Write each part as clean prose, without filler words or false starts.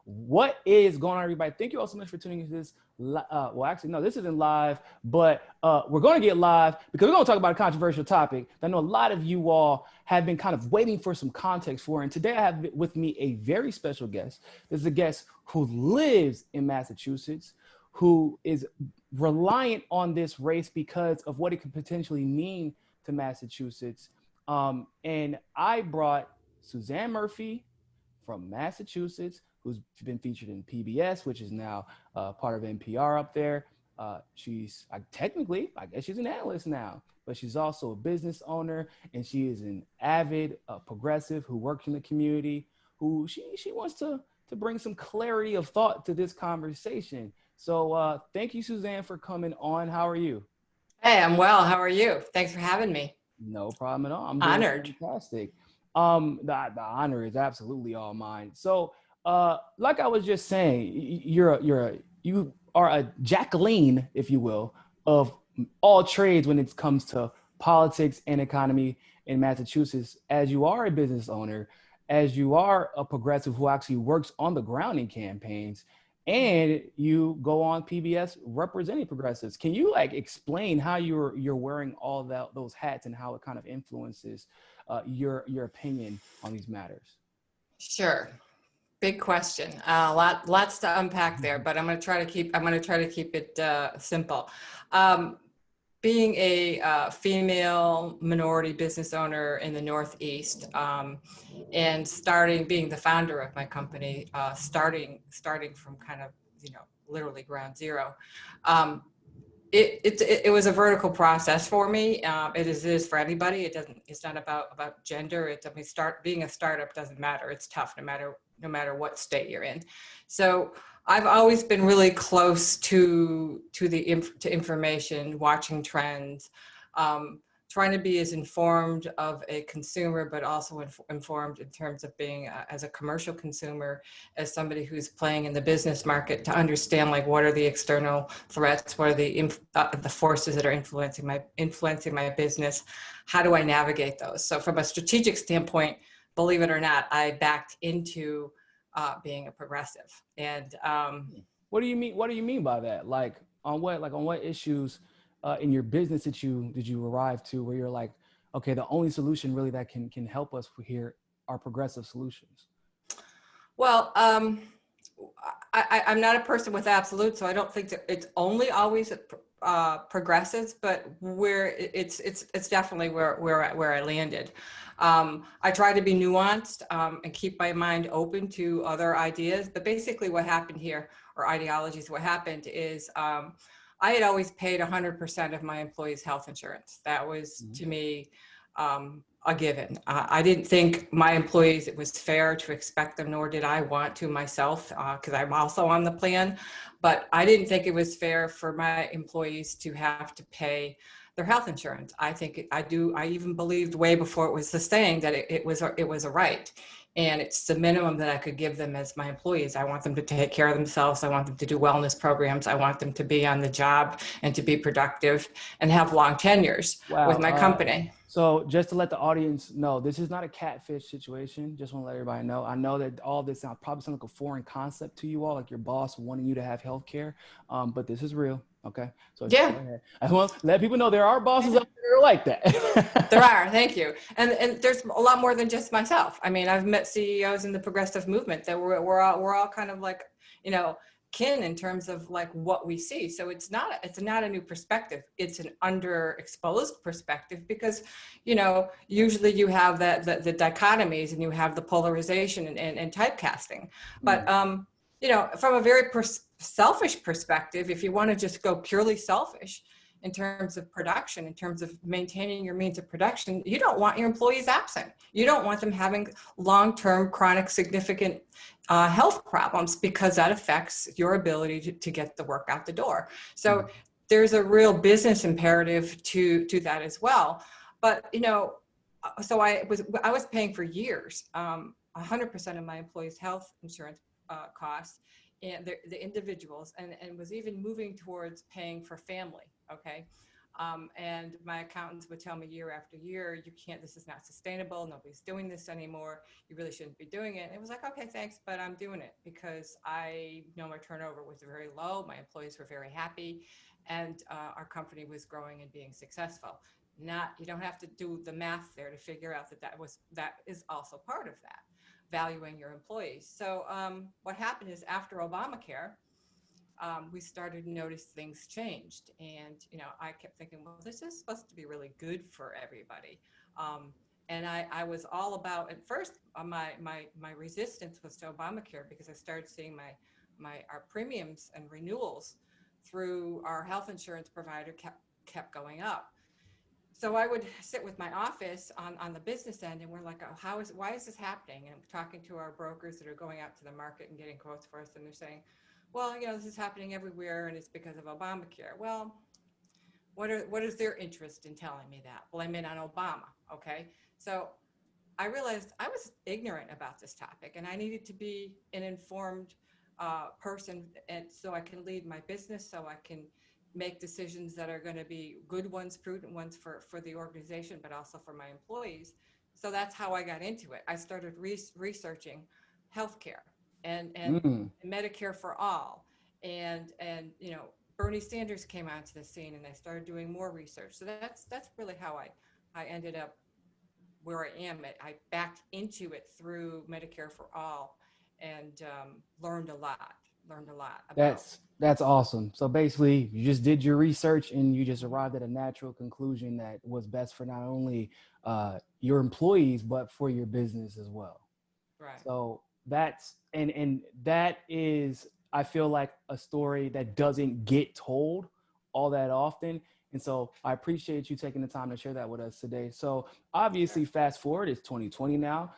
What is going on, everybody? Thank you all so much for tuning into this. Well, actually, no, this isn't live, but we're going to get live because we're going to talk about a controversial topic that I know a lot of you all have been kind of waiting for some context for. And today I have with me a very special guest. This is a guest who lives in Massachusetts, who is reliant on this race because of what it could potentially mean to Massachusetts. And I brought Suzanne Murphy from Massachusetts, who's been featured in PBS, which is now part of NPR up there. She's technically, I guess she's an analyst now, but she's also a business owner, and she is an avid progressive who works in the community, who she wants to bring some clarity of thought to this conversation. So thank you, Suzanne, for coming on. How are you? Hey, I'm well. How are you? Thanks for having me. No problem at all. I'm doing Honored. fantastic. The honor is absolutely all mine. So, like I was just saying, you are a Jacqueline, if you will, of all trades when it comes to politics and economy in Massachusetts. As you are a business owner, as you are a progressive who actually works on the ground in campaigns, and you go on PBS representing progressives. Can you explain how you're wearing all those hats and how it kind of influences your opinion on these matters? Sure. Big question. Lots to unpack there, but I'm going to try to keep it simple. Being a female minority business owner in the Northeast, and being the founder of my company, starting from kind of, literally ground zero. It was a vertical process for me. It is for anybody. It's not about gender. Being a startup doesn't matter. It's tough no matter what state you're in. So I've always been really close to information, watching trends, trying to be as informed of a consumer, but also informed in terms of being as a commercial consumer, as somebody who's playing in the business market, to understand what are the external threats, what are the forces that are influencing my business, how do I navigate those? So from a strategic standpoint, believe it or not, I backed into being a progressive. And what do you mean by that? On what issues in your business did you arrive to where you're like, okay, the only solution really that can help us here are progressive solutions? Well, I'm not a person with absolute, so I don't think that it's only always progressives, but it's definitely where I landed. I try to be nuanced and keep my mind open to other ideas, but basically what happened here, or ideologies, what happened is I had always paid 100% of my employees' health insurance. That was, to me, a given. I didn't think my employees, it was fair to expect them, nor did I want to myself, because I'm also on the plan. But I didn't think it was fair for my employees to have to pay their health insurance. I even believed way before it was the saying that it was a right. And it's the minimum that I could give them as my employees. I want them to take care of themselves. I want them to do wellness programs. I want them to be on the job and to be productive and have long tenures with my company. So just to let the audience know, this is not a catfish situation. Just want to let everybody know. I know that all this probably sounds like a foreign concept to you all, like your boss wanting you to have healthcare, but this is real. Okay. So yeah, go ahead. I want to let people know there are bosses out there like that. There are. Thank you. And there's a lot more than just myself. I mean, I've met CEOs in the progressive movement that we're all kind of like, kin in terms of what we see. So it's not a new perspective. It's an underexposed perspective because, usually you have the dichotomies and you have the polarization and typecasting. But, from a very selfish perspective, if you want to just go purely selfish in terms of production, in terms of maintaining your means of production, you don't want your employees absent. You don't want them having long-term, chronic, significant health problems, because that affects your ability to get the work out the door. So there's a real business imperative to that as well. But, so I was paying for years 100% of my employees' health insurance costs, and the individuals, and was even moving towards paying for family. Okay. And my accountants would tell me year after year, this is not sustainable. Nobody's doing this anymore. You really shouldn't be doing it. And it was like, okay, thanks, but I'm doing it because I know my turnover was very low. My employees were very happy, and our company was growing and being successful. You don't have to do the math there to figure out that is also part of that, valuing your employees. So what happened is after Obamacare, we started to notice things changed. And, I kept thinking, well, this is supposed to be really good for everybody. And I was all about, at first, my resistance was to Obamacare because I started seeing our premiums and renewals through our health insurance provider kept going up. So I would sit with my office on the business end, and we're like, oh, why is this happening? And I'm talking to our brokers that are going out to the market and getting quotes for us, and they're saying, well, this is happening everywhere, and it's because of Obamacare. Well, what is their interest in telling me that? Blame it on Obama, okay? So I realized I was ignorant about this topic, and I needed to be an informed person, and so I can lead my business, so I can make decisions that are going to be good ones, prudent ones for the organization, but also for my employees. So that's how I got into it. I started researching healthcare and Medicare for all, and Bernie Sanders came onto the scene, and I started doing more research. So that's really how I ended up where I am. I backed into it through Medicare for all, and learned a lot about. That's awesome. So basically, you just did your research and you just arrived at a natural conclusion that was best for not only your employees but for your business as well. Right. So that's and that is, I feel like, a story that doesn't get told all that often. And so I appreciate you taking the time to share that with us today. So obviously, fast forward, it's 2020 now.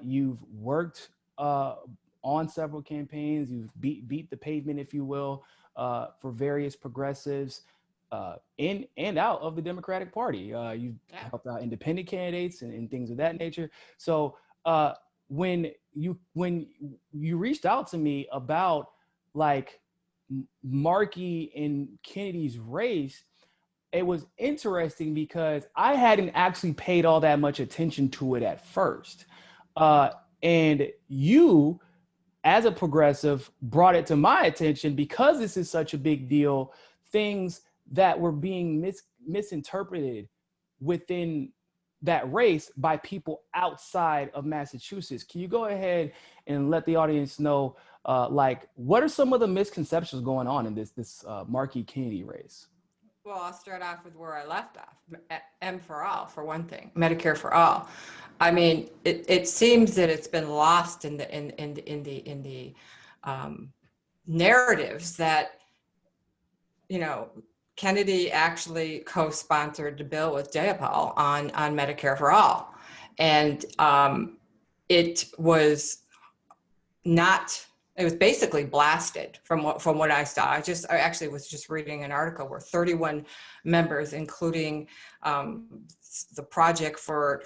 You've worked on several campaigns. You've beat the pavement, if you will, for various progressives in and out of the Democratic Party. You've helped out independent candidates and things of that nature. So when you reached out to me about like Markey and Kennedy's race, it was interesting because I hadn't actually paid all that much attention to it at first. And you, as a progressive, brought it to my attention because this is such a big deal, things that were being misinterpreted within that race by people outside of Massachusetts. Can you go ahead and let the audience know, what are some of the misconceptions going on in this Markey Kennedy race? Well, I'll start off with where I left off. M for all, for one thing, Medicare for all. I mean, it seems that it's been lost in the narratives that, Kennedy actually co-sponsored the bill with Jayapal on Medicare for all, and it was not. It was basically blasted from what I saw. I actually was just reading an article where 31 members, including the Project for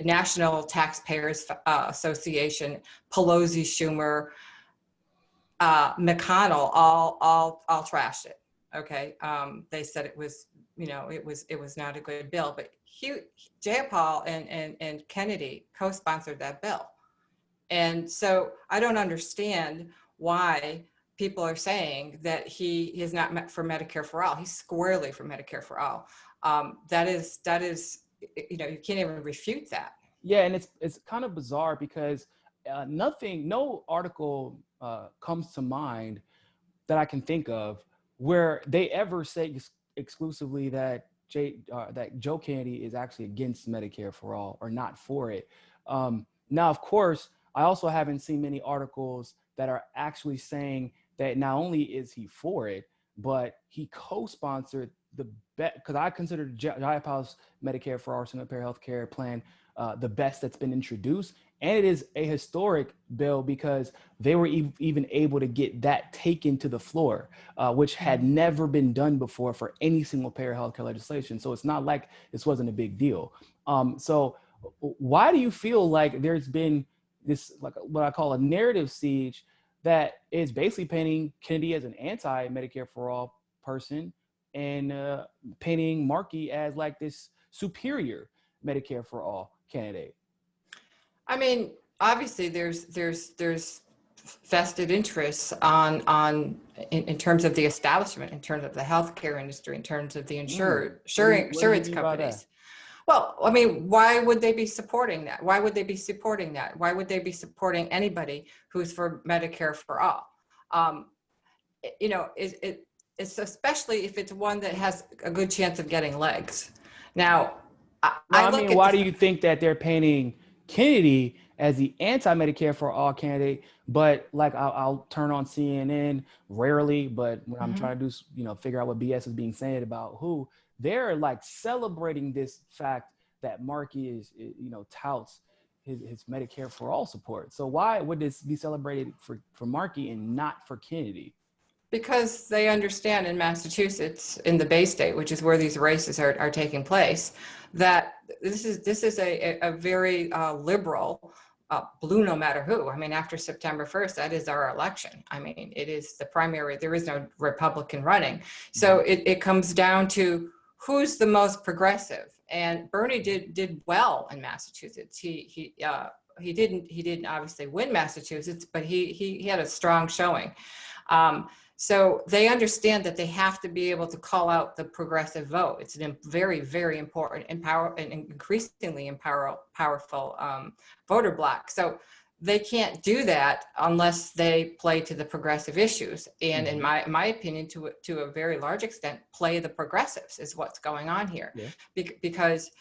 National Taxpayers Association, Pelosi, Schumer, McConnell, all trashed it. Okay, they said it was not a good bill, but Jayapal and Kennedy co-sponsored that bill. And so I don't understand why people are saying that he is not meant for Medicare for all. He's squarely for Medicare for all. That is, you can't even refute that. Yeah, and it's kind of bizarre because no article comes to mind that I can think of where they ever say exclusively that Joe Kennedy is actually against Medicare for all or not for it. Now, of course, I also haven't seen many articles that are actually saying that not only is he for it, but he co-sponsored because I consider Jayapal's Medicare for all single payer health care plan the best that's been introduced. And it is a historic bill because they were even able to get that taken to the floor, which had never been done before for any single payer healthcare legislation. So it's not like this wasn't a big deal. So why do you feel like there's been this, like what I call a narrative siege that is basically painting Kennedy as an anti-Medicare for all person and painting Markey as like this superior Medicare for all candidate? I mean, obviously there's vested interests in terms of the establishment, in terms of the healthcare industry, in terms of the insurance companies. Well, I mean, why would they be supporting that? Why would they be supporting that? Why would they be supporting anybody who's for Medicare for all? You know, it's especially if it's one that has a good chance of getting legs. Now, I mean, why do you think that they're painting Kennedy as the anti-Medicare for all candidate, but like I'll turn on CNN rarely, but when I'm trying to do, you know, figure out what BS is being said about who, they're like celebrating this fact that Markey is, you know, touts his Medicare for all support. So why would this be celebrated for Markey and not for Kennedy? Because they understand in Massachusetts, in the Bay State, which is where these races are taking place, that this is a very liberal, blue no matter who. I mean, after September 1st, that is our election. I mean, it is the primary. There is no Republican running. So it comes down to who's the most progressive. And Bernie did well in Massachusetts. He didn't obviously win Massachusetts, but he had a strong showing. So they understand that they have to be able to call out the progressive vote. It's a very, very important and increasingly powerful voter bloc. So they can't do that unless they play to the progressive issues. And in my opinion, to a very large extent, play the progressives is what's going on here. Yeah. Because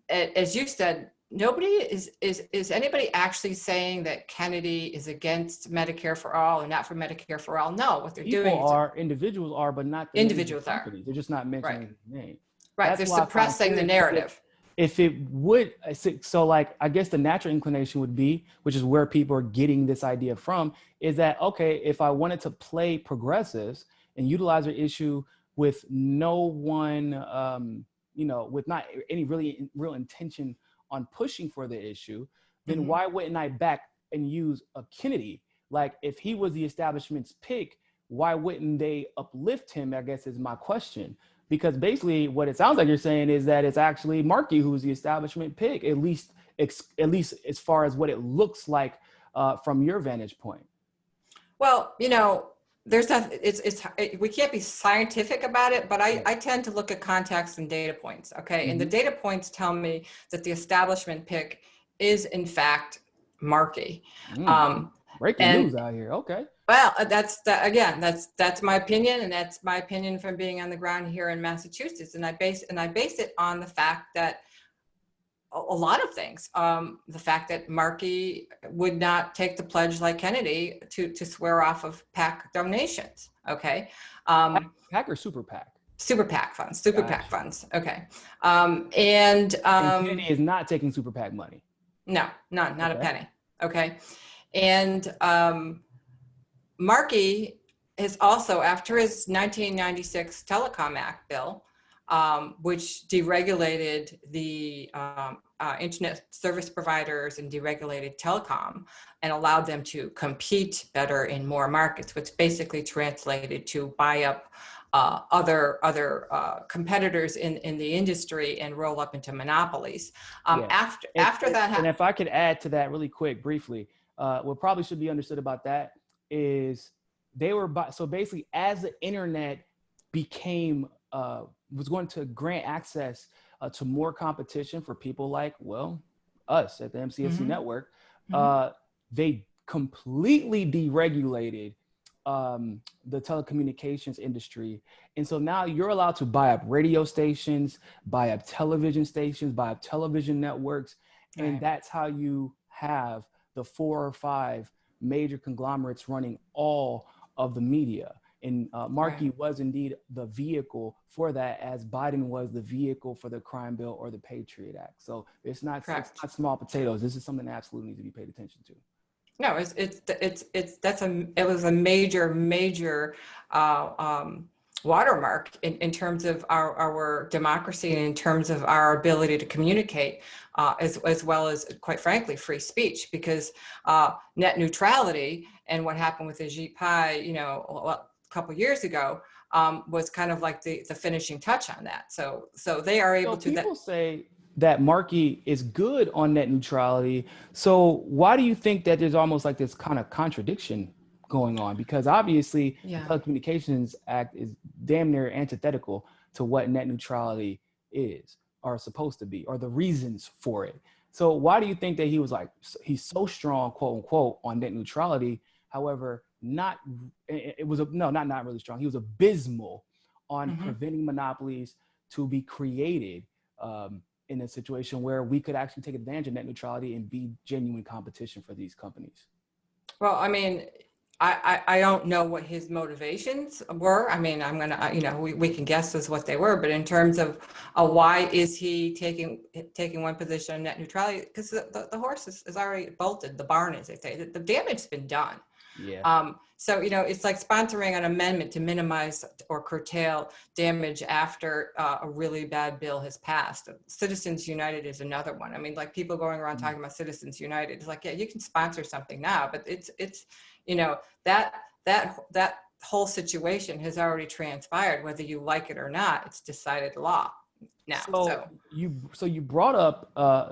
as you said, nobody is anybody actually saying that Kennedy is against Medicare for all or not for Medicare for all? No, what they're doing is individuals are, but not the individuals are. They're just not mentioning his name. Right, they're suppressing the narrative. If it would, so like, I guess the natural inclination would be, which is where people are getting this idea from, is that, okay, if I wanted to play progressives and utilize their issue with no one, you know, with not any real intention on pushing for the issue, then why wouldn't I back and use a Kennedy? Like, if he was the establishment's pick, why wouldn't they uplift him, I guess is my question. Because basically what it sounds like you're saying is that it's actually Markey who's the establishment pick, at least as far as what it looks like from your vantage point. Well, you know, we can't be scientific about it, but I tend to look at context and data points. Okay. And the data points tell me that the establishment pick is in fact Markey. Breaking news out here. Okay. Well, that's my opinion, and that's my opinion from being on the ground here in Massachusetts. And I base it on the fact that a lot of things. The fact that Markey would not take the pledge like Kennedy to swear off of PAC donations. Okay. PAC or Super PAC? Super PAC funds. Super PAC funds. Okay. And Kennedy is not taking Super PAC money. No, not a penny. Okay. And Markey is also, after his 1996 Telecom Act bill, which deregulated the internet service providers and deregulated telecom and allowed them to compete better in more markets, which basically translated to buy up other competitors in the industry and roll up into monopolies. After that, and if I could add to that really quick, briefly, what probably should be understood about that is so basically as the internet became was going to grant access to more competition for people like, well, us at the MCSC network, they completely deregulated the telecommunications industry. And so now you're allowed to buy up radio stations, buy up television stations, buy up television networks. And that's how you have the 4 or 5 major conglomerates running all of the media. And Markey was indeed the vehicle for that, as Biden was the vehicle for the crime bill or the Patriot Act. So it's not small potatoes. This is something that absolutely needs to be paid attention to. No, it was a major watermark in terms of our democracy and in terms of our ability to communicate, as well as, quite frankly, free speech, because net neutrality and what happened with Ajit Pai, couple years ago, was kind of like the finishing touch on that. So they are able to. People say that Markey is good on net neutrality. So why do you think that there's almost like this kind of contradiction going on? Because obviously the Telecommunications Act is damn near antithetical to what net neutrality is or supposed to be, or the reasons for it. So why do you think that he was like, he's so strong, quote unquote, on net neutrality? However, not really strong. He was abysmal on preventing monopolies to be created in a situation where we could actually take advantage of net neutrality and be genuine competition for these companies. Well, I mean, I don't know what his motivations were. I mean, I'm gonna, we can guess as what they were, but in terms of why is he taking one position on net neutrality? Because the horse is already bolted, the barn, as they say. The damage's been done. Yeah. So, it's like sponsoring an amendment to minimize or curtail damage after a really bad bill has passed. Citizens United is another one. I mean, like people going around talking about Citizens United. It's like, yeah, you can sponsor something now, but it's that whole situation has already transpired, whether you like it or not. It's decided law now. So you brought up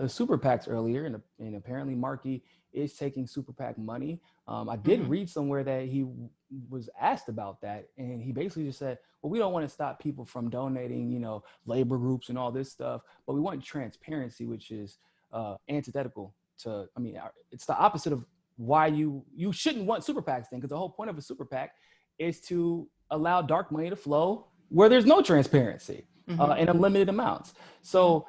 super PACs earlier, and apparently Markey is taking super PAC money. I did read somewhere that he was asked about that, and he basically just said, well, we don't want to stop people from donating, labor groups and all this stuff, but we want transparency, which is antithetical to, it's the opposite of why you shouldn't want super PACs thing, because the whole point of a super PAC is to allow dark money to flow where there's no transparency in unlimited amounts. So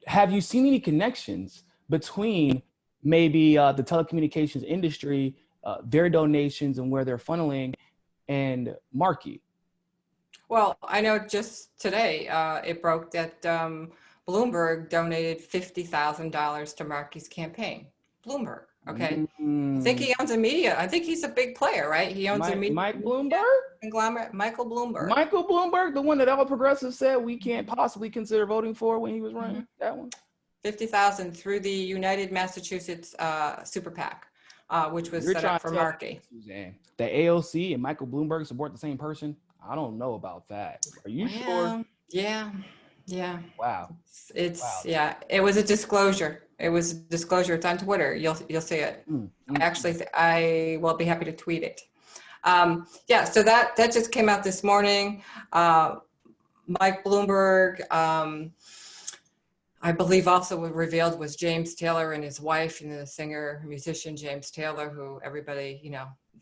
have you seen any connections between maybe the telecommunications industry, their donations and where they're funneling, and Markey? Well, I know just today it broke that Bloomberg donated $50,000 to Markey's campaign. Bloomberg, okay? I think he owns a media. I think he's a big player, right? He owns a media. Mike Bloomberg? Conglomerate, Michael Bloomberg. Michael Bloomberg, the one that all progressives said we can't possibly consider voting for when he was running, that one? 50,000 through the United Massachusetts Super PAC, which was set up for Markey. Suzanne, the AOC and Michael Bloomberg support the same person? I don't know about that. Are you sure? Yeah. Wow. It was a disclosure. It's on Twitter. You'll see it. Actually, I will be happy to tweet it. So that just came out this morning. Mike Bloomberg, I believe also what revealed was James Taylor and his wife, and the singer musician James Taylor, who everybody,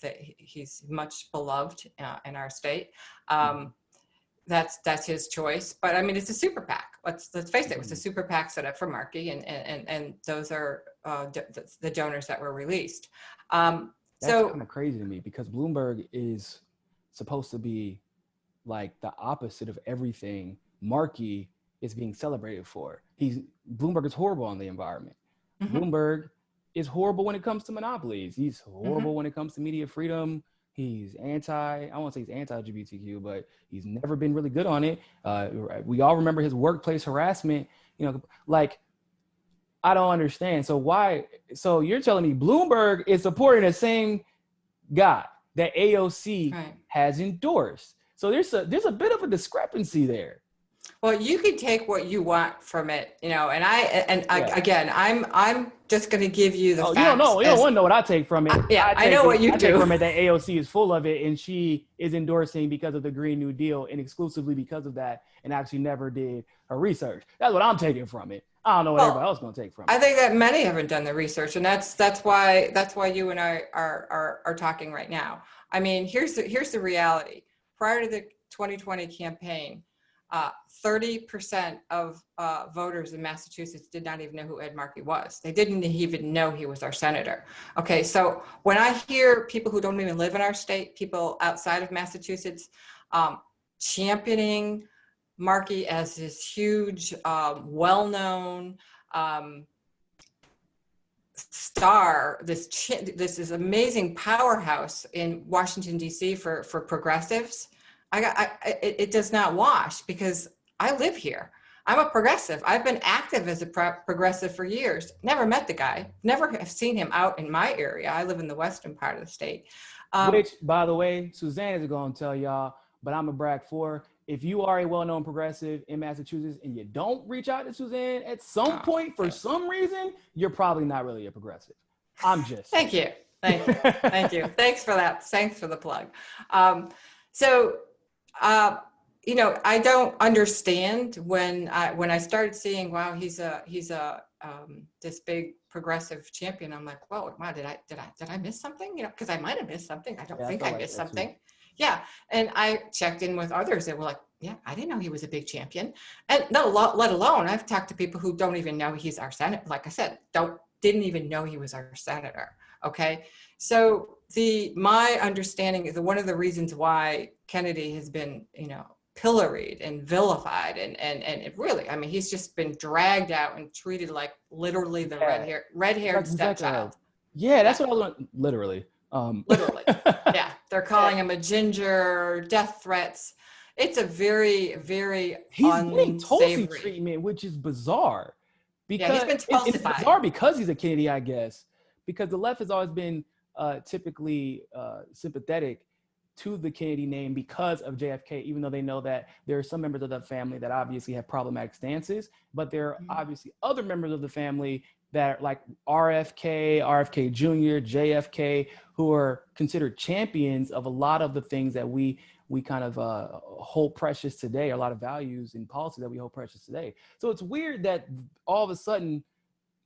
that he's much beloved in our state. That's his choice. But I mean, it's a super PAC. Let's face it, it's a super PAC set up for Markey, and those are the donors that were released. That's kind of crazy to me, because Bloomberg is supposed to be like the opposite of everything Markey is being celebrated for. Bloomberg is horrible on the environment. Bloomberg is horrible when it comes to monopolies. He's horrible when it comes to media freedom. He's I won't say he's anti-LGBTQ, but he's never been really good on it. We all remember his workplace harassment. I don't understand. So you're telling me Bloomberg is supporting the same guy that AOC has endorsed. So there's a bit of a discrepancy there. Well, you can take what you want from it, and I'm just going to give you the facts. You don't want to know what I take from it. I know what you do. I take from it that AOC is full of it, and she is endorsing because of the Green New Deal and exclusively because of that, and actually never did her research. That's what I'm taking from it. I don't know what everybody else is going to take from it. I think that many haven't done the research, and that's why you and I are talking right now. I mean, here's the reality. Prior to the 2020 campaign, 30% of voters in Massachusetts did not even know who Ed Markey was. They didn't even know he was our senator. Okay, so when I hear people who don't even live in our state, people outside of Massachusetts, championing Markey as this huge, well-known star, this is amazing powerhouse in Washington, D.C. for progressives, it does not wash, because I live here. I'm a progressive. I've been active as a progressive for years. Never met the guy. Never have seen him out in my area. I live in the western part of the state. Which, by the way, Suzanne is going to tell y'all, but I'm a brag for. If you are a well-known progressive in Massachusetts and you don't reach out to Suzanne at some point for some reason, you're probably not really a progressive. I'm just Thank you. Thank you. Thank you. Thanks for that. Thanks for the plug. You know, I don't understand when I started seeing, wow, he's this big progressive champion. I'm like, whoa, wow, did I miss something? You know, because I might have missed something. I don't think I missed something. Yeah. And I checked in with others that were like, yeah, I didn't know he was a big champion. And no, let alone, I've talked to people who don't even know he's our senator. Like I said, didn't even know he was our senator. Okay. So my understanding is that one of the reasons why Kennedy has been, you know, pilloried and vilified and it really, I mean, he's just been dragged out and treated like literally the red-haired stepchild. Yeah, that's what I was literally. Literally. Yeah. They're calling him a ginger, death threats. It's a very, very he's getting Tulsi treatment, which is bizarre. Because he's been Tulsified. It's bizarre because he's a Kennedy, I guess. Because the left has always been typically sympathetic to the Kennedy name because of JFK, even though they know that there are some members of the family that obviously have problematic stances, but there are obviously other members of the family that are like RFK Jr., JFK, who are considered champions of a lot of the things that we kind of hold precious today, a lot of values and policy that we hold precious today. So it's weird that all of a sudden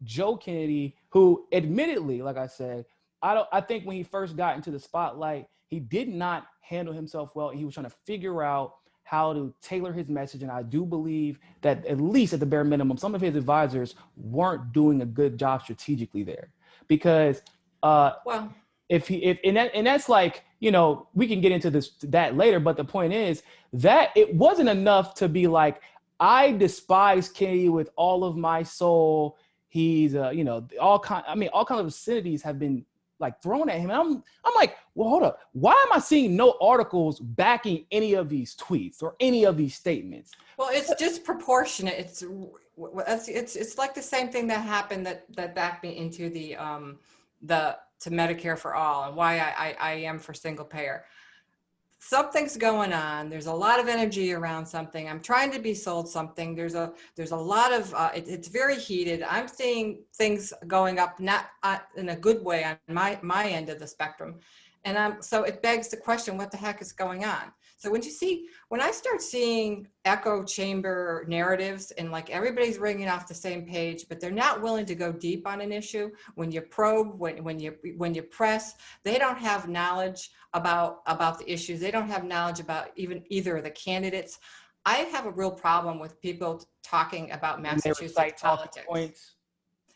Joe Kennedy, who admittedly, like I said, I think when he first got into the spotlight, he did not handle himself well. He was trying to figure out how to tailor his message. And I do believe that at least at the bare minimum, some of his advisors weren't doing a good job strategically there. Because that's like, you know, we can get into that later, but the point is that it wasn't enough to be like, I despise Kennedy with all of my soul. He's you know, all kinds of obscenities have been like thrown at him. And I'm like, well, hold up. Why am I seeing no articles backing any of these tweets or any of these statements? Well, it's disproportionate. It's like the same thing that happened that backed me into to Medicare for all and why I am for single payer. Something's going on. There's a lot of energy around something. I'm trying to be sold something. There's a lot of, it's very heated. I'm seeing things going up, not in a good way on my end of the spectrum. And so it begs the question, what the heck is going on? So when I start seeing echo chamber narratives and like everybody's ringing off the same page, but they're not willing to go deep on an issue, when you probe, when you press, they don't have knowledge about the issues. They don't have knowledge about either of the candidates. I have a real problem with people talking about Massachusetts politics.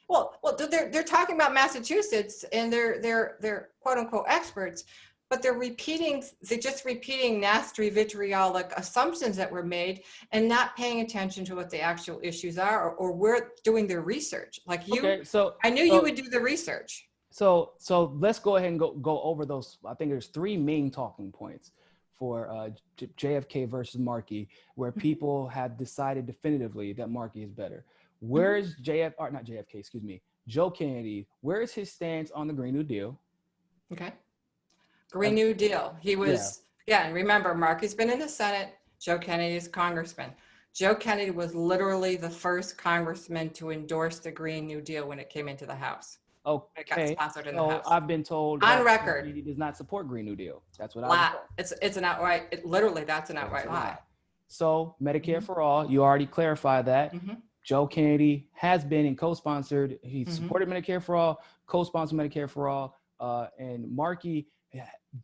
Well, they're talking about Massachusetts and they're quote unquote experts, but they're just repeating nasty vitriolic assumptions that were made and not paying attention to what the actual issues are or we're doing their research. Like you, okay, I knew you would do the research. So let's go ahead and go over those. I think there's three main talking points for JFK versus Markey, where people have decided definitively that Markey is better. Where's Joe Kennedy, where is his stance on the Green New Deal? Okay. Green New Deal. He was, and remember, Markey's been in the Senate, Joe Kennedy is congressman. Joe Kennedy was literally the first congressman to endorse the Green New Deal when it came into the House. Okay. It got sponsored in the House. I've been told on record he does not support Green New Deal. That's what I was told. It's an outright, that's an outright lie. So Medicare for all, you already clarified that. Joe Kennedy has been and co-sponsored. He supported Medicare for all, co-sponsored Medicare for all. And Markey,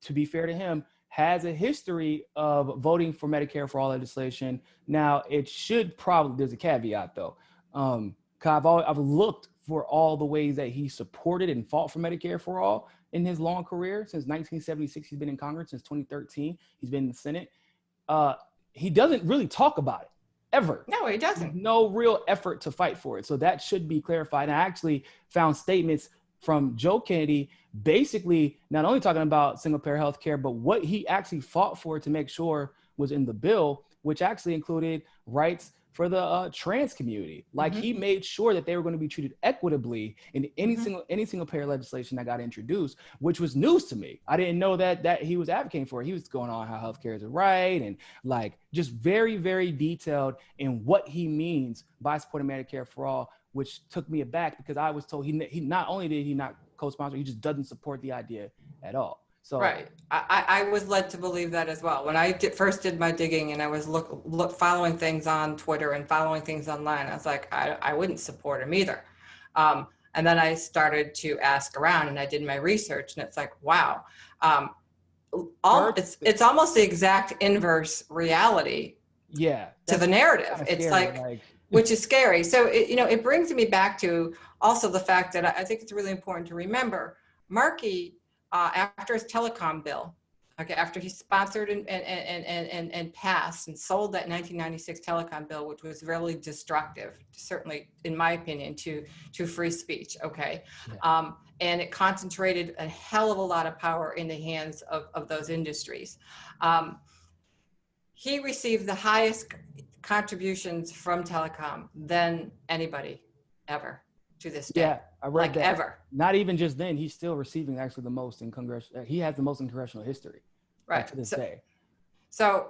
to be fair to him, has a history of voting for Medicare for all legislation. Now, it should probably, there's a caveat though. I've looked for all the ways that he supported and fought for Medicare for all in his long career. Since 1976, he's been in Congress. Since 2013, he's been in the Senate. He doesn't really talk about it. Ever. No, he doesn't. No real effort to fight for it. So that should be clarified. And I actually found statements from Joe Kennedy, basically not only talking about single payer health care, but what he actually fought for to make sure was in the bill. which actually included rights for the trans community. Like he made sure that they were going to be treated equitably in any single payer legislation that got introduced, which was news to me. I didn't know that he was advocating for it. He was going on how healthcare is a right and like just very, very detailed in what he means by supporting Medicare for all, which took me aback because I was told he not only did he not co-sponsor, he just doesn't support the idea at all. So right. I was led to believe that as well. When I first did my digging and I was following things on Twitter and following things online, I was like, I wouldn't support him either. And then I started to ask around and I did my research and it's like, wow. It's almost the exact inverse reality to the narrative. It's like, which is scary. So, it brings me back to also the fact that I think it's really important to remember Markey, after his telecom bill, after he sponsored and passed and sold that 1996 telecom bill, which was really destructive, certainly in my opinion, to free speech. And it concentrated a hell of a lot of power in the hands of those industries. He received the highest contributions from telecom than anybody ever to this day. Yeah, I read that. Ever. Not even just then, he's still receiving actually the most in congressional. He has the most in congressional history, right, to this day. So,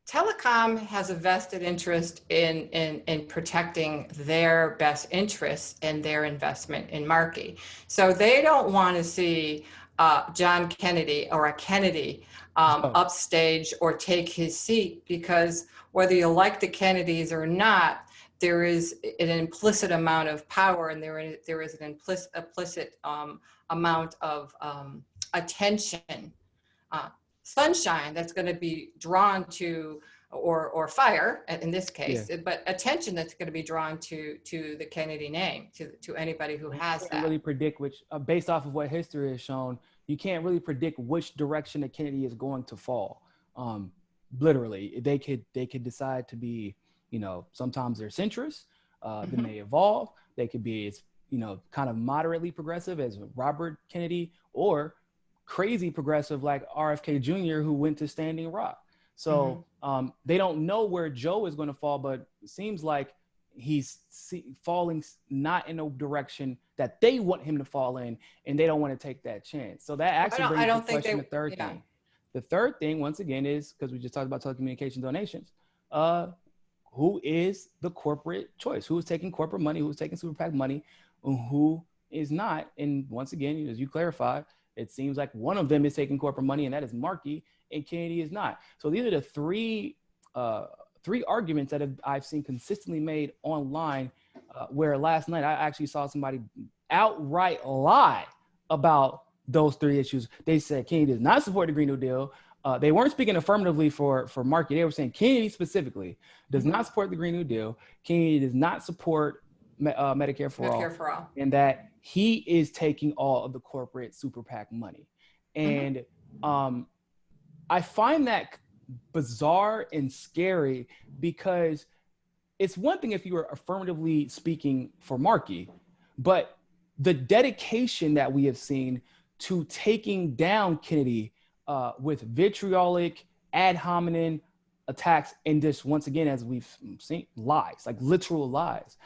telecom has a vested interest in protecting their best interests and their investment in Markey. So they don't want to see John Kennedy or a Kennedy upstage or take his seat, because whether you like the Kennedys or not, there is an implicit amount of power and there is an implicit amount of attention, sunshine that's going to be drawn to, or fire in this case, but attention that's going to be drawn to the Kennedy name, to anybody who has that. You can't really predict which, based off of what history has shown, you can't really predict which direction the Kennedy is going to fall. Literally, they could decide to be, sometimes they're centrist, they may evolve. They could be, kind of moderately progressive as Robert Kennedy, or crazy progressive like RFK Jr., who went to Standing Rock. So they don't know where Joe is going to fall, but it seems like he's falling not in a direction that they want him to fall in, and they don't want to take that chance. So that actually brings the question the third thing. The third thing, once again, is because we just talked about telecommunication donations. Who is the corporate choice? Who is taking corporate money? Who's taking super PAC money? And who is not? And once again, as you clarified, it seems like one of them is taking corporate money, and that is Markey, and Kennedy is not. So these are the three arguments that I've seen consistently made online, where last night I actually saw somebody outright lie about those three issues. They said Kennedy does not support the Green New Deal. They weren't speaking affirmatively for Markey. They were saying Kennedy specifically does not support the Green New Deal. Kennedy does not support Medicare for all, and that he is taking all of the corporate super PAC money. And I find that bizarre and scary, because it's one thing if you were affirmatively speaking for Markey, but the dedication that we have seen to taking down Kennedy with vitriolic ad hominem attacks, and just, once again, as we've seen, lies, like literal lies.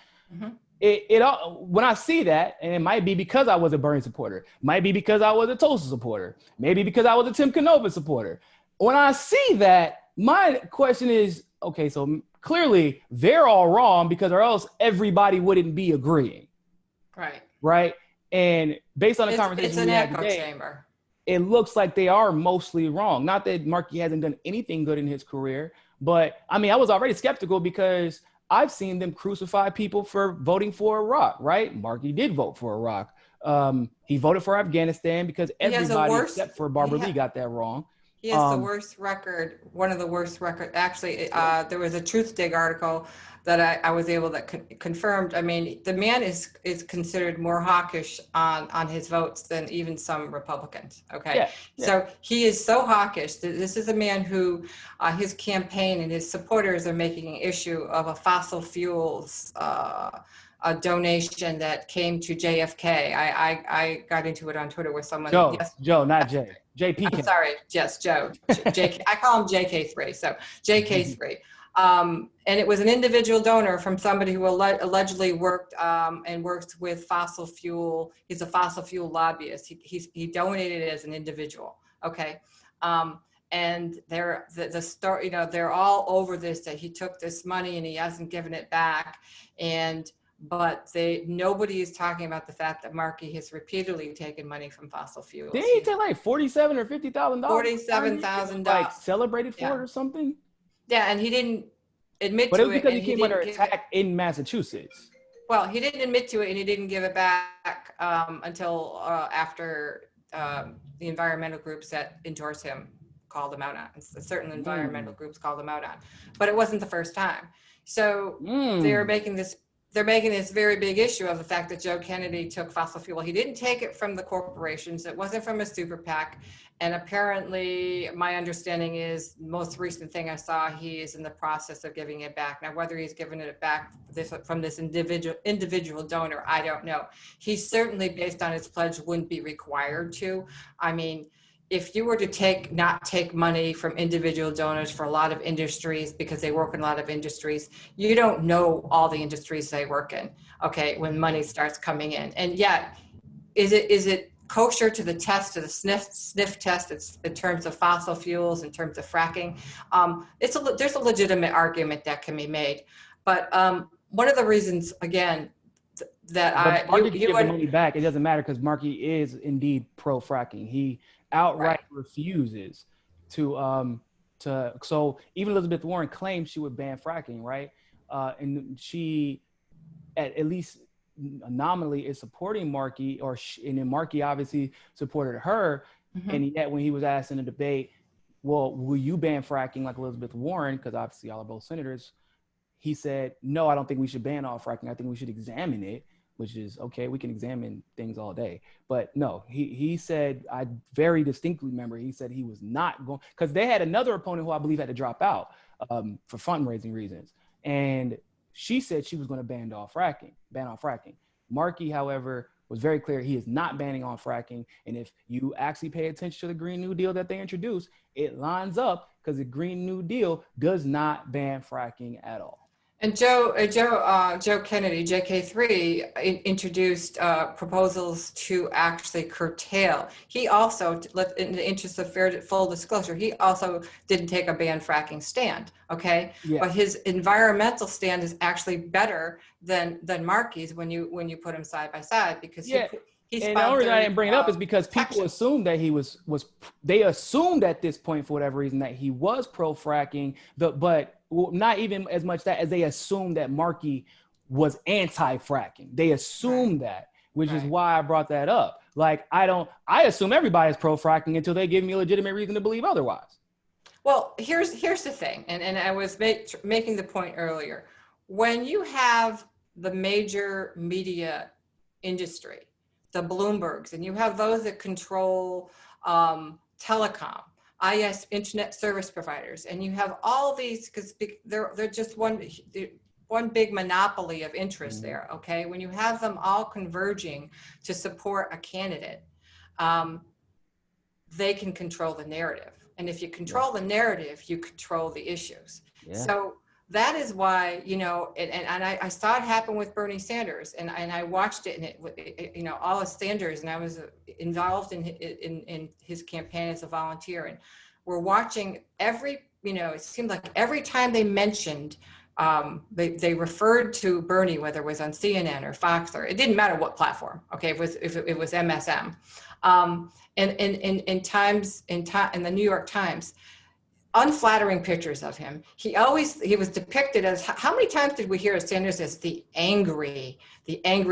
When I see that, and it might be because I was a Bernie supporter, might be because I was a Tulsa supporter, maybe because I was a Tim Canova supporter. When I see that, my question is, okay, so clearly they're all wrong, because or else everybody wouldn't be agreeing. Right. And based on the conversation we had today, chamber. It looks like they are mostly wrong. Not that Markey hasn't done anything good in his career, but I mean, I was already skeptical because I've seen them crucify people for voting for Iraq, right? Markey did vote for Iraq. He voted for Afghanistan because everybody except for Barbara Lee got that wrong. He has the worst record, one of the worst records. Actually, there was a Truthdig article that I was able to confirmed. I mean, the man is considered more hawkish on his votes than even some Republicans. So he is so hawkish. This is a man who his campaign and his supporters are making an issue of a fossil fuels a donation that came to JFK. I got into it on Twitter with someone. Joe, not Jay. JP. I'm sorry, yes, Joe. JK. I call him JK3. So JK3. And it was an individual donor from somebody who allegedly worked and works with fossil fuel. He's a fossil fuel lobbyist. He donated it as an individual. Okay. And the story, they're all over this, that he took this money and he hasn't given it back. But nobody is talking about the fact that Markey has repeatedly taken money from fossil fuels. Did he take like $47,000 or $50,000? $47,000. Like celebrated for it or something? Yeah, and he didn't admit to it. But it was because he came under attack in Massachusetts. Well, he didn't admit to it, and he didn't give it back until after the environmental groups that endorse him called him out on. Certain environmental groups called him out on. But it wasn't the first time. So they're making this very big issue of the fact that Joe Kennedy took fossil fuel. He didn't take it from the corporations. It wasn't from a super PAC. And apparently, my understanding is, most recent thing I saw, he is in the process of giving it back. Now, whether he's given it back from this individual donor, I don't know. He certainly, based on his pledge, wouldn't be required to. I mean, if you were to not take money from individual donors for a lot of industries, because they work in a lot of industries, you don't know all the industries they work in, okay, when money starts coming in. And yet, is it kosher to the test, to the sniff test, it's in terms of fossil fuels, in terms of fracking? There's a legitimate argument that can be made. But one of the reasons, again, that you give the money back, it doesn't matter, because Markey is indeed pro fracking. He outright refuses to so even Elizabeth Warren claimed she would ban fracking, right? And she at least nominally is supporting Markey, and then Markey obviously supported her. And yet when he was asked in a debate, well, will you ban fracking like Elizabeth Warren, because obviously y'all are both senators, he said, no, I don't think we should ban all fracking. I think we should examine it. Which is, okay, we can examine things all day. But no, he said, I very distinctly remember, he said he was not going, because they had another opponent who I believe had to drop out for fundraising reasons. And she said she was going to ban all fracking. Markey, however, was very clear he is not banning all fracking. And if you actually pay attention to the Green New Deal that they introduced, it lines up, because the Green New Deal does not ban fracking at all. And Joe Kennedy, JK3, introduced proposals to actually curtail. He also, in the interest of full disclosure, he also didn't take a ban fracking stand, okay? Yeah. But his environmental stand is actually better than Markey's when you put them side by side, because and the only reason I didn't bring it up is because people assumed that they assumed at this point, for whatever reason, that he was pro fracking, but not even as much that as they assumed that Markey was anti-fracking. They assumed that, which is why I brought that up. Like, I assume everybody's pro fracking until they give me a legitimate reason to believe otherwise. Well, here's the thing. And I was making the point earlier. When you have the major media industry, the Bloombergs, and you have those that control telecom, internet service providers, and you have all these, because they're just one big monopoly of interest there, okay? When you have them all converging to support a candidate, they can control the narrative. And if you control the narrative, you control the issues. Yeah. So that is why, and I saw it happen with Bernie Sanders, and I watched it, and it, all the Sanders, and I was involved in his campaign as a volunteer, and we're watching it seemed like every time they mentioned, they referred to Bernie, whether it was on CNN or Fox, or it didn't matter what platform. Okay, if it was MSM, and in the New York Times. Unflattering pictures of him. He was depicted as, how many times did we hear Sanders as the angry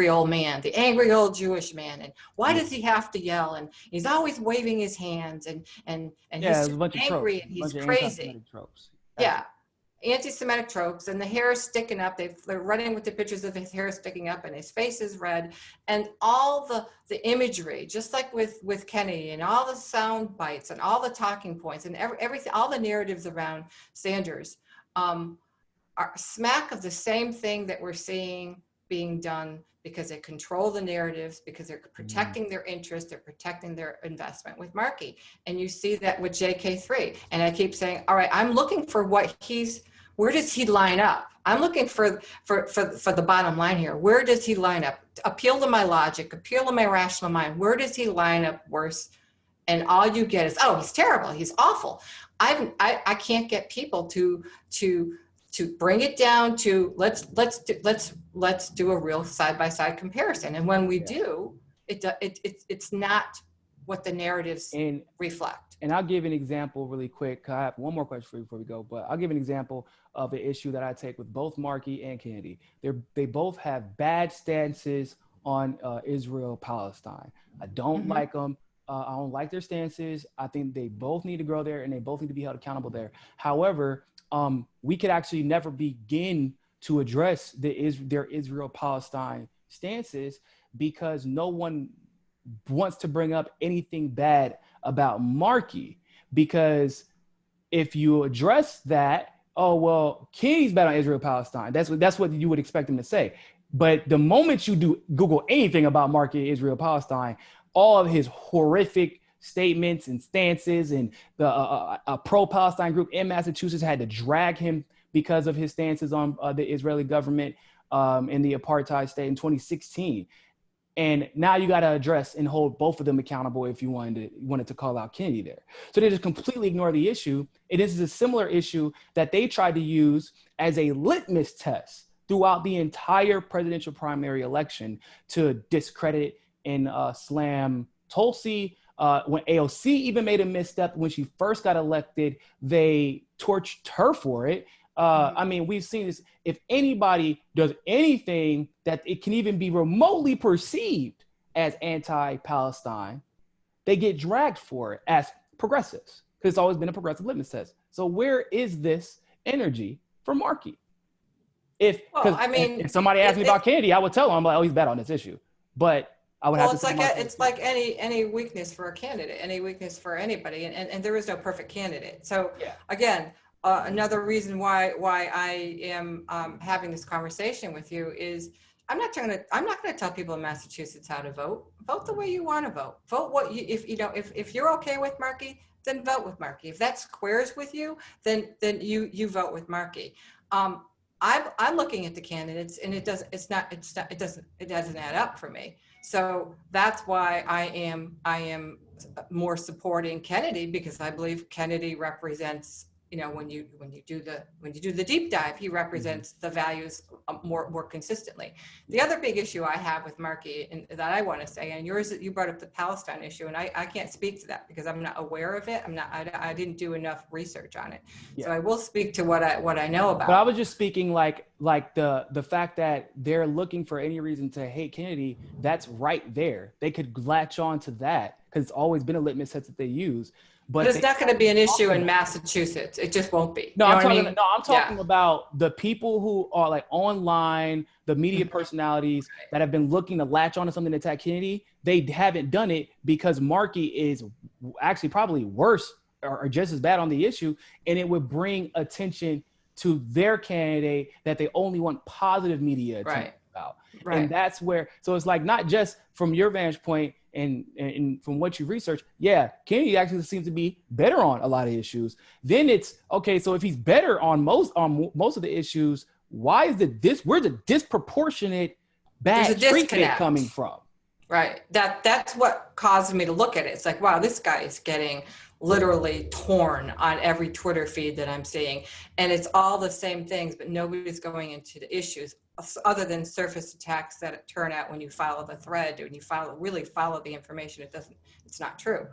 old man, the angry old Jewish man, and why does he have to yell? And he's always waving his hands, and he's angry and he's crazy. Yeah, anti-Semitic tropes, and the hair is sticking up. They're running with the pictures of his hair sticking up, and his face is red, and all the imagery, just like with Kennedy, and all the sound bites and all the talking points and everything, all the narratives around Sanders are smack of the same thing that we're seeing being done because they control the narratives, because they're protecting their interest, they're protecting their investment with Markey. And you see that with JK3. And I keep saying, all right, I'm looking for where does he line up? I'm looking for the bottom line here. Where does he line up? Appeal to my logic, appeal to my rational mind. Where does he line up worse? And all you get is, oh, he's terrible, he's awful. I can't get people to bring it down to let's do a real side-by-side comparison. And when we do, it's not what the narratives reflect. And I'll give an example really quick. I have one more question for you before we go, but I'll give an example of an issue that I take with both Markey and Kennedy. They both have bad stances on Israel, Palestine. I don't like them. I don't like their stances. I think they both need to grow there and they both need to be held accountable there. However, we could actually never begin to address their Israel-Palestine stances because no one wants to bring up anything bad about Markey. Because if you address that, oh, well, Kennedy's bad on Israel-Palestine. That's what you would expect them to say. But the moment you do Google anything about Markey, Israel-Palestine, all of his horrific statements and stances, and the pro-Palestine group in Massachusetts had to drag him because of his stances on the Israeli government in the apartheid state in 2016. And now you got to address and hold both of them accountable if you wanted to call out Kennedy there. So they just completely ignore the issue. It is a similar issue that they tried to use as a litmus test throughout the entire presidential primary election to discredit and slam Tulsi. When AOC even made a misstep when she first got elected, they torched her for it. I mean, we've seen this. If anybody does anything that it can even be remotely perceived as anti-Palestine, they get dragged for it as progressives, because it's always been a progressive litmus test. So where is this energy for Markey? If somebody asked me about Kennedy, I would tell them, I'm like, oh, he's bad on this issue. But I would have to. It's like any weakness for a candidate, any weakness for anybody, and there is no perfect candidate. So again, another reason why I am having this conversation with you is I'm not going to tell people in Massachusetts how to vote. Vote the way you want to vote. Vote if you're okay with Markey, then vote with Markey. If that squares with you, then you vote with Markey. I'm looking at the candidates, and it doesn't add up for me. So that's why I am more supporting Kennedy, because I believe Kennedy represents, when you do the deep dive, he represents the values more consistently. The other big issue I have with Markey, and that I want to say, and you brought up the Palestine issue, and I can't speak to that because I'm not aware of it. I didn't do enough research on it. So I will speak to what I know about. But I was just speaking like the fact that they're looking for any reason to hate Kennedy. That's right there. They could latch on to that because it's always been a litmus test that they use. But it's not going to be an issue in Massachusetts. It just won't be. No, I'm talking about the people who are like online, the media personalities that have been looking to latch on to something to attack Kennedy. They haven't done it because Markey is actually probably worse or just as bad on the issue, and it would bring attention to their candidate that they only want positive media attention about. Right. And that's where, so it's like not just from your vantage point and from what you research, Kennedy actually seems to be better on a lot of issues. Then it's okay. So if he's better on most of the issues, why is where's the disproportionate bad treatment coming from? Right. That's what caused me to look at it. It's like, wow, this guy is getting literally torn on every Twitter feed that I'm seeing, and it's all the same things, but nobody's going into the issues other than surface attacks that turn out when you follow the thread, when you really follow the information, it's not true.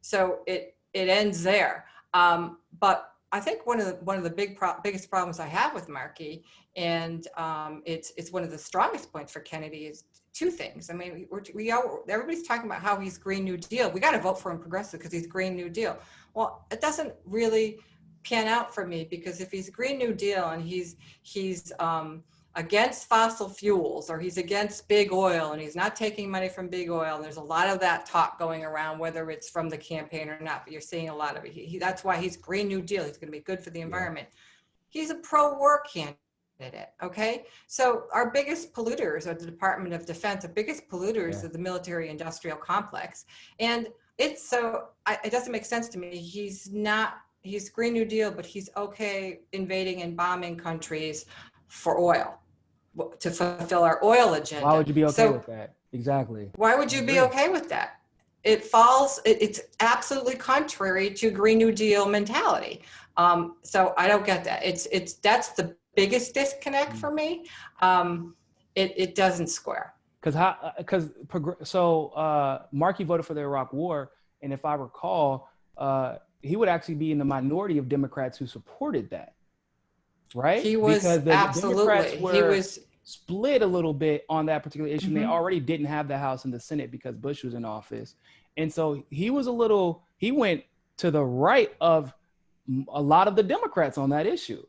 So it ends there. But I think one of the biggest problems I have with Markey, and it's one of the strongest points for Kennedy, is two things. I mean, everybody's talking about how he's Green New Deal. We got to vote for him progressive because he's Green New Deal. Well, it doesn't really pan out for me, because if he's Green New Deal and he's against fossil fuels, or he's against big oil and he's not taking money from big oil, and there's a lot of that talk going around, whether it's from the campaign or not, but you're seeing a lot of it. That's why he's Green New Deal. He's going to be good for the environment. He's a pro-war candidate. it. Okay. So our biggest polluters are the Department of Defense. The biggest polluters are the military industrial complex. And it doesn't make sense to me. He's Green New Deal, but he's okay invading and bombing countries for oil, to fulfill our oil agenda. Why would you be okay with that? Exactly. Why would you be okay with that? It's absolutely contrary to Green New Deal mentality. So I don't get that. That's the biggest disconnect for me. It doesn't square. Markey voted for the Iraq War, and if I recall, he would actually be in the minority of Democrats who supported that, right? He was, because the Democrats were split a little bit on that particular issue. Mm-hmm. They already didn't have the House and the Senate because Bush was in office, and so he went to the right of a lot of the Democrats on that issue.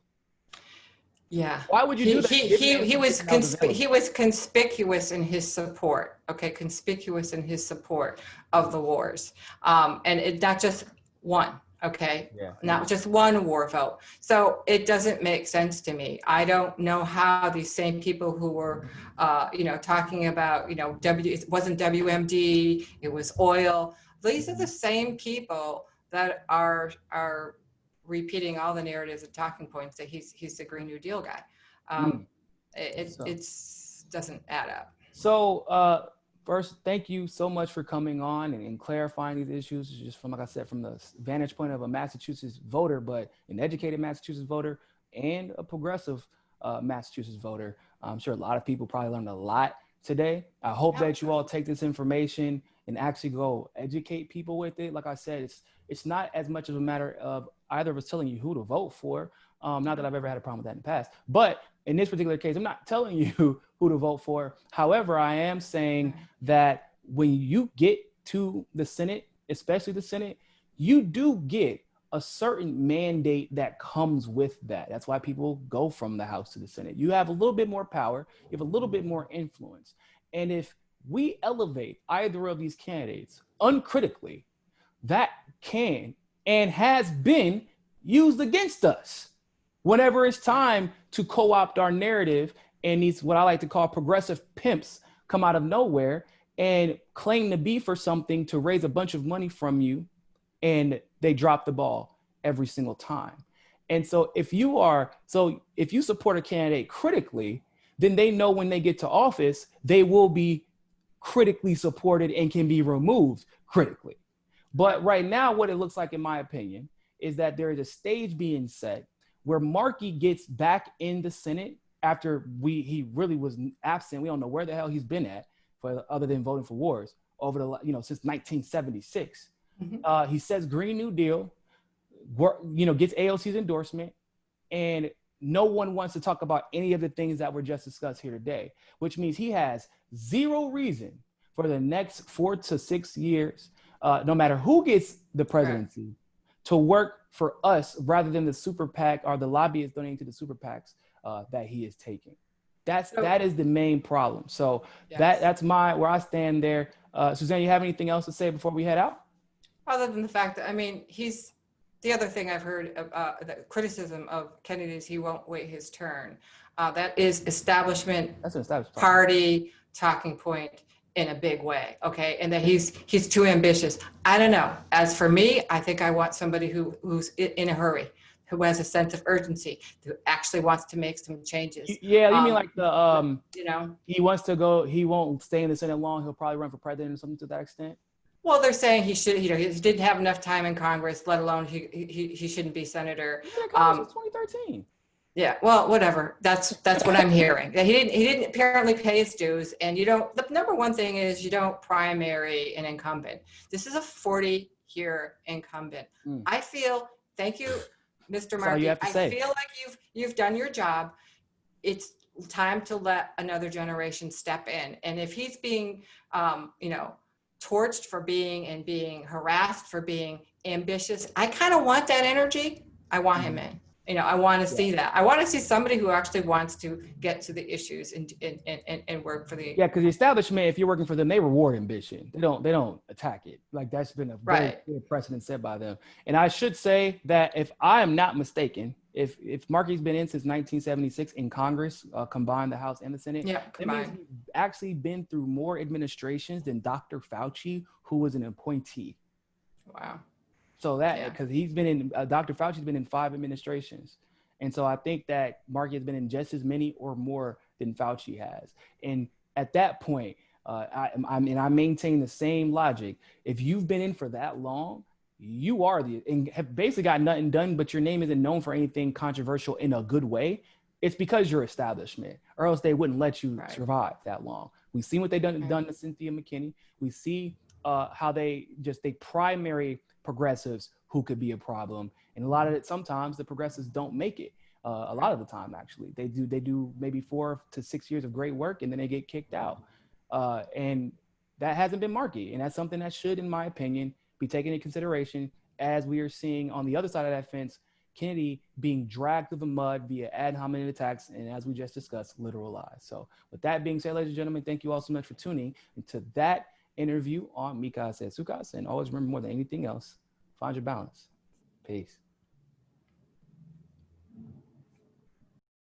Yeah. Why would you do that? He was conspicuous in his support. Okay, conspicuous in his support of the wars, and it not just one. Okay, not just one war vote. So it doesn't make sense to me. I don't know how these same people who were, talking about, it wasn't WMD, it was oil. These are the same people that are repeating all the narratives and talking points that he's the Green New Deal guy. It doesn't add up. So first, thank you so much for coming on and clarifying these issues, just from, like I said, from the vantage point of a Massachusetts voter, but an educated Massachusetts voter and a progressive Massachusetts voter. I'm sure a lot of people probably learned a lot today. I hope that you all take this information and actually go educate people with it. Like I said, it's not as much of a matter of either of us telling you who to vote for. Not that I've ever had a problem with that in the past, but in this particular case, I'm not telling you who to vote for. However, I am saying that when you get to the Senate, especially the Senate, you do get a certain mandate that comes with that. That's why people go from the House to the Senate. You have a little bit more power, you have a little bit more influence. And if we elevate either of these candidates uncritically, that can and has been used against us whenever it's time to co-opt our narrative, and these, what I like to call progressive pimps, come out of nowhere and claim to be for something to raise a bunch of money from you, and they drop the ball every single time. And so if you support a candidate critically, then they know when they get to office, they will be critically supported and can be removed critically. But right now, what it looks like, in my opinion, is that there is a stage being set where Markey gets back in the Senate after he really was absent. We don't know where the hell he's been at, other than voting for wars over since 1976. Mm-hmm. He says Green New Deal, gets AOC's endorsement, and no one wants to talk about any of the things that were just discussed here today, which means he has zero reason for the next 4 to 6 years, no matter who gets the presidency, to work for us rather than the super PAC or the lobbyists donating to the super PACs that he is taking. That is the main problem. So that's where I stand there. Suzanne, you have anything else to say before we head out? Other than the fact that, the other thing I've heard, the criticism of Kennedy is he won't wait his turn. That is establishment party talking point in a big way, okay? And that he's too ambitious. I don't know. As for me, I think I want somebody who's in a hurry, who has a sense of urgency, who actually wants to make some changes. Yeah, you mean like he wants to go, he won't stay in the Senate long, he'll probably run for president or something to that extent? Well, they're saying he should, he didn't have enough time in Congress, let alone he shouldn't be senator. He's been in Congress since 2013. Yeah, well, whatever. That's what I'm hearing. He didn't apparently pay his dues, and the number one thing is you don't primary an incumbent. This is a 40-year incumbent. I feel, thank you, Mr. Markey. I feel like you've done your job. It's time to let another generation step in. And if he's being, torched for being harassed for being ambitious, I kind of want that energy. I want him in. You know, I want to see that. I want to see somebody who actually wants to get to the issues and work for the. Yeah, because the establishment, if you're working for them, they reward ambition. They don't attack it. Like that's been a very clear precedent set by them. And I should say that if I am not mistaken, if Markey's been in since 1976 in Congress, combined the House and the Senate, that means he's actually been through more administrations than Dr. Fauci, who was an appointee. Wow. So that, because he's been in, Dr. Fauci's been in 5 administrations. And so I think that Markey has been in just as many or more than Fauci has. And at that point, I maintain the same logic. If you've been in for that long, you are and have basically got nothing done, but your name isn't known for anything controversial in a good way. It's because you're establishment, or else they wouldn't let you survive that long. We've seen what they've done to Cynthia McKinney. We see how they primary progressives who could be a problem. And a lot of it, sometimes the progressives don't make it. A lot of the time, actually, they do maybe 4 to 6 years of great work and then they get kicked out. And that hasn't been Markey. And that's something that should, in my opinion, be taken into consideration as we are seeing on the other side of that fence, Kennedy being dragged through the mud via ad hominem attacks. And as we just discussed, literal lies. So with that being said, ladies and gentlemen, thank you all so much for tuning into that interview on Mika Says Sukas. And always remember, more than anything else, find your balance. Peace.